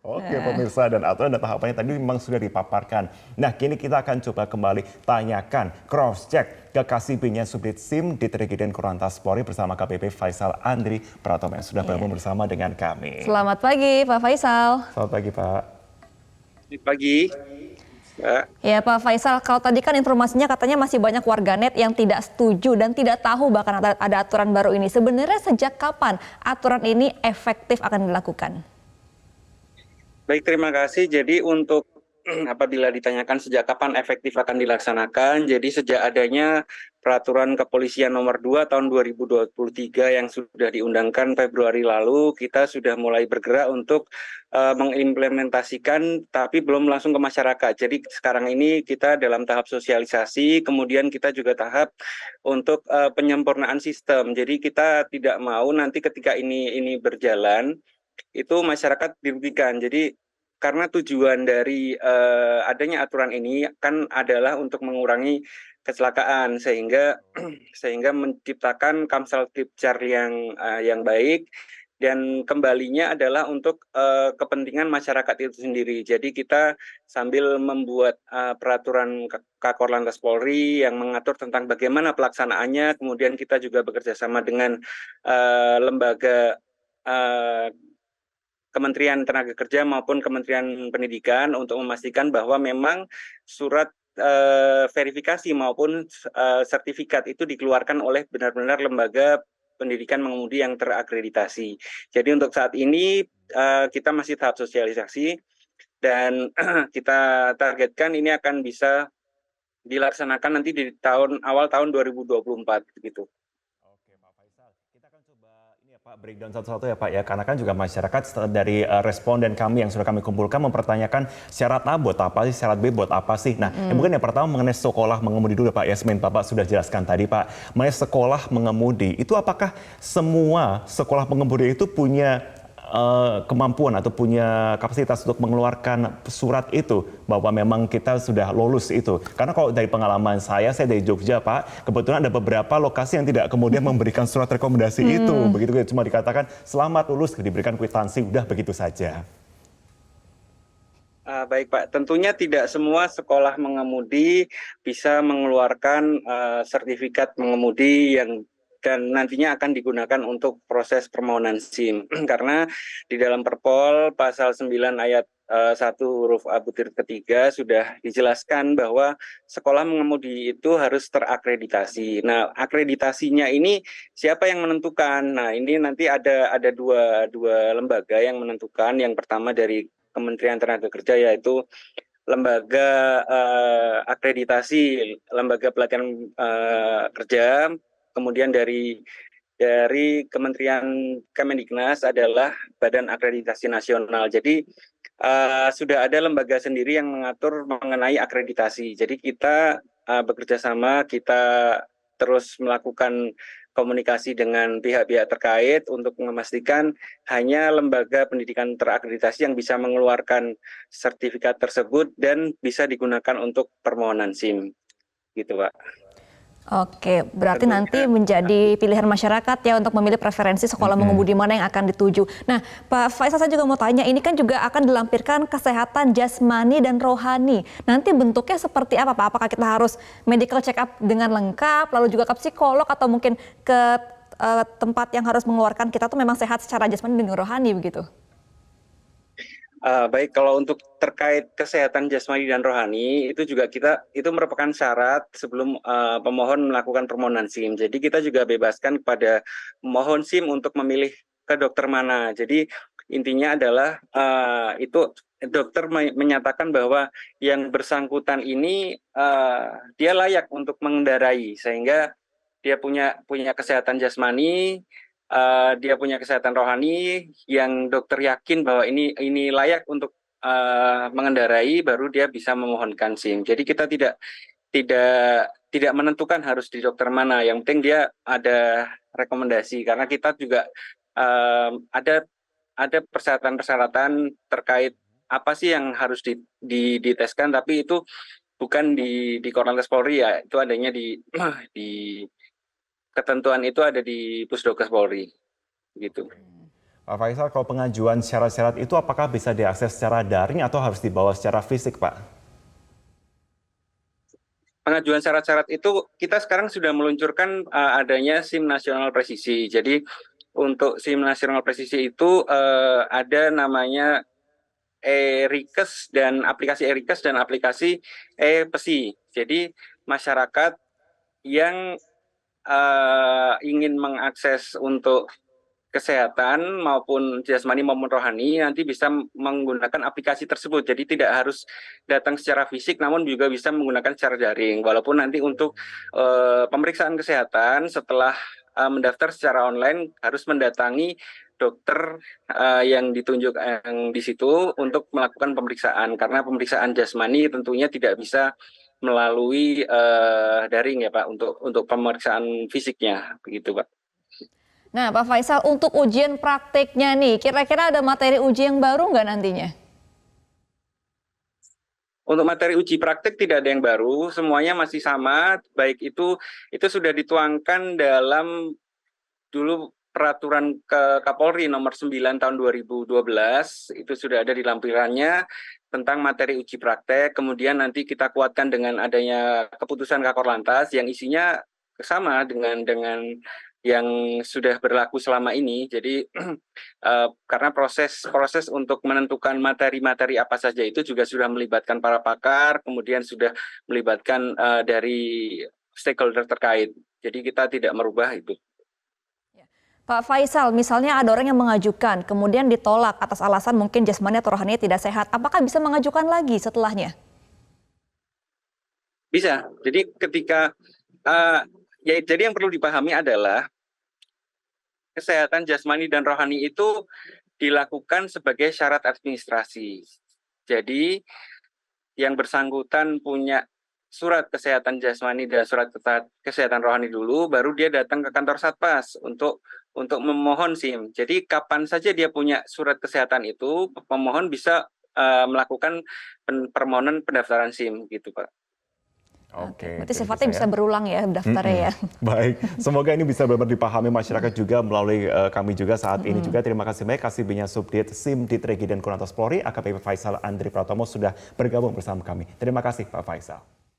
Oke pemirsa dan aturan dan tahapannya tadi memang sudah dipaparkan. Nah kini kita akan coba kembali tanyakan, cross check ke Kasibinnya Subdit SIM di Trigiden Korlantas Polri bersama KBP Faisal Andri Pratomo yang sudah bergabung bersama dengan kami. Selamat pagi Pak Faisal. Selamat pagi Pak. Selamat pagi. Mbak. Ya Pak Faisal, kalau tadi kan informasinya katanya masih banyak warganet yang tidak setuju dan tidak tahu bahkan ada aturan baru ini. Sebenarnya sejak kapan aturan ini efektif akan dilakukan? Baik, terima kasih. Jadi untuk apabila ditanyakan sejak kapan efektif akan dilaksanakan, jadi sejak adanya Peraturan Kepolisian Nomor 2 Tahun 2023 yang sudah diundangkan Februari lalu, kita sudah mulai bergerak untuk mengimplementasikan, tapi belum langsung ke masyarakat. Jadi sekarang ini kita dalam tahap sosialisasi, kemudian kita juga tahap untuk penyempurnaan sistem. Jadi kita tidak mau nanti ketika ini berjalan, itu masyarakat dirugikan. Jadi karena tujuan dari adanya aturan ini kan adalah untuk mengurangi kecelakaan sehingga menciptakan Kamsel-Tipcar yang baik dan kembalinya adalah untuk kepentingan masyarakat itu sendiri. Jadi kita sambil membuat peraturan Kakor Lantas Polri yang mengatur tentang bagaimana pelaksanaannya, kemudian kita juga bekerja sama dengan lembaga Kementerian Tenaga Kerja maupun Kementerian Pendidikan untuk memastikan bahwa memang surat verifikasi maupun sertifikat itu dikeluarkan oleh benar-benar lembaga pendidikan mengemudi yang terakreditasi. Jadi untuk saat ini kita masih tahap sosialisasi dan kita targetkan ini akan bisa dilaksanakan nanti di awal tahun 2024 gitu. Oke Pak Faisal, kita akan coba ini ya Pak breakdown satu-satu ya Pak ya, karena kan juga masyarakat dari responden kami yang sudah kami kumpulkan mempertanyakan syarat A buat apa sih, syarat B buat apa sih. Nah mungkin yang pertama mengenai sekolah mengemudi dulu Pak Yasmin, Bapak sudah jelaskan tadi Pak, mengenai sekolah mengemudi, itu apakah semua sekolah mengemudi itu punya kemampuan atau punya kapasitas untuk mengeluarkan surat itu bahwa memang kita sudah lulus itu. Karena kalau dari pengalaman saya dari Jogja Pak, kebetulan ada beberapa lokasi yang tidak kemudian memberikan surat rekomendasi itu. Begitu cuma dikatakan selamat lulus, diberikan kwitansi, udah begitu saja. Baik Pak, tentunya tidak semua sekolah mengemudi bisa mengeluarkan sertifikat mengemudi yang dan nantinya akan digunakan untuk proses permohonan SIM. Karena di dalam Perpol pasal 9 ayat 1 huruf A butir ketiga sudah dijelaskan bahwa sekolah mengemudi itu harus terakreditasi. Nah, akreditasinya ini siapa yang menentukan? Nah, ini nanti ada dua lembaga yang menentukan. Yang pertama dari Kementerian Tenaga Kerja yaitu lembaga akreditasi, lembaga pelatihan kerja. Kemudian dari Kementerian Kemendiknas adalah Badan Akreditasi Nasional. Jadi sudah ada lembaga sendiri yang mengatur mengenai akreditasi. Jadi kita bekerja sama, kita terus melakukan komunikasi dengan pihak-pihak terkait untuk memastikan hanya lembaga pendidikan terakreditasi yang bisa mengeluarkan sertifikat tersebut dan bisa digunakan untuk permohonan SIM. Gitu, Pak. Oke, berarti nanti menjadi pilihan masyarakat ya untuk memilih preferensi sekolah mengemudi mana yang akan dituju. Nah, Pak Faisal saya juga mau tanya, ini kan juga akan dilampirkan kesehatan jasmani dan rohani. Nanti bentuknya seperti apa Pak? Apakah kita harus medical check up dengan lengkap, lalu juga ke psikolog atau mungkin ke tempat yang harus mengeluarkan kita tuh memang sehat secara jasmani dan rohani begitu? Baik, kalau untuk terkait kesehatan jasmani dan rohani itu juga itu merupakan syarat sebelum pemohon melakukan permohonan SIM. Jadi kita juga bebaskan kepada pemohon SIM untuk memilih ke dokter mana. Jadi intinya adalah itu dokter menyatakan bahwa yang bersangkutan ini dia layak untuk mengendarai sehingga dia punya kesehatan jasmani. Dia punya kesehatan rohani yang dokter yakin bahwa ini layak untuk mengendarai, baru dia bisa memohonkan SIM. Jadi kita tidak menentukan harus di dokter mana. Yang penting dia ada rekomendasi karena kita juga ada persyaratan-persyaratan terkait apa sih yang harus diteskan, tapi itu bukan di Korlantas Polri ya, itu adanya di ketentuan itu ada di Pusdokes Polri, gitu. Pak Faisal, kalau pengajuan syarat-syarat itu apakah bisa diakses secara daring atau harus dibawa secara fisik, Pak? Pengajuan syarat-syarat itu kita sekarang sudah meluncurkan adanya SIM nasional presisi. Jadi untuk SIM nasional presisi itu ada namanya e-Rikes dan aplikasi e-Rikes dan aplikasi e-Pesi. Jadi masyarakat yang ingin mengakses untuk kesehatan maupun jasmani maupun rohani nanti bisa menggunakan aplikasi tersebut. Jadi tidak harus datang secara fisik, namun juga bisa menggunakan secara daring. Walaupun nanti untuk pemeriksaan kesehatan setelah mendaftar secara online harus mendatangi dokter yang ditunjuk yang di situ untuk melakukan pemeriksaan. Karena pemeriksaan jasmani tentunya tidak bisa melalui daring ya Pak untuk pemeriksaan fisiknya begitu Pak. Nah, Pak Faisal, untuk ujian prakteknya nih, kira-kira ada materi uji yang baru nggak nantinya? Untuk materi uji praktek tidak ada yang baru, semuanya masih sama, baik itu sudah dituangkan dalam dulu peraturan Kapolri nomor 9 tahun 2012, itu sudah ada di lampirannya tentang materi uji praktek, kemudian nanti kita kuatkan dengan adanya keputusan Kakor yang isinya sama dengan yang sudah berlaku selama ini. Jadi karena proses untuk menentukan materi-materi apa saja itu juga sudah melibatkan para pakar, kemudian sudah melibatkan dari stakeholder terkait. Jadi kita tidak merubah itu. Pak Faisal, misalnya ada orang yang mengajukan, kemudian ditolak atas alasan mungkin jasmani atau rohaninya tidak sehat, apakah bisa mengajukan lagi setelahnya? Bisa. Jadi ketika jadi yang perlu dipahami adalah kesehatan jasmani dan rohani itu dilakukan sebagai syarat administrasi. Jadi yang bersangkutan punya surat kesehatan jasmani dan surat kesehatan rohani dulu, baru dia datang ke kantor Satpas untuk memohon SIM. Jadi kapan saja dia punya surat kesehatan itu, pemohon bisa melakukan permohonan pendaftaran SIM gitu Pak. Oke, berarti sifatnya bisa berulang ya daftarnya ya. Baik, semoga ini bisa benar-benar dipahami masyarakat juga melalui kami juga saat ini juga. Terima kasih banyak Kasibinnya Subdit SIM Ditregi dan Korlantas Polri, AKBP Faisal Andri Pratomo sudah bergabung bersama kami. Terima kasih Pak Faisal.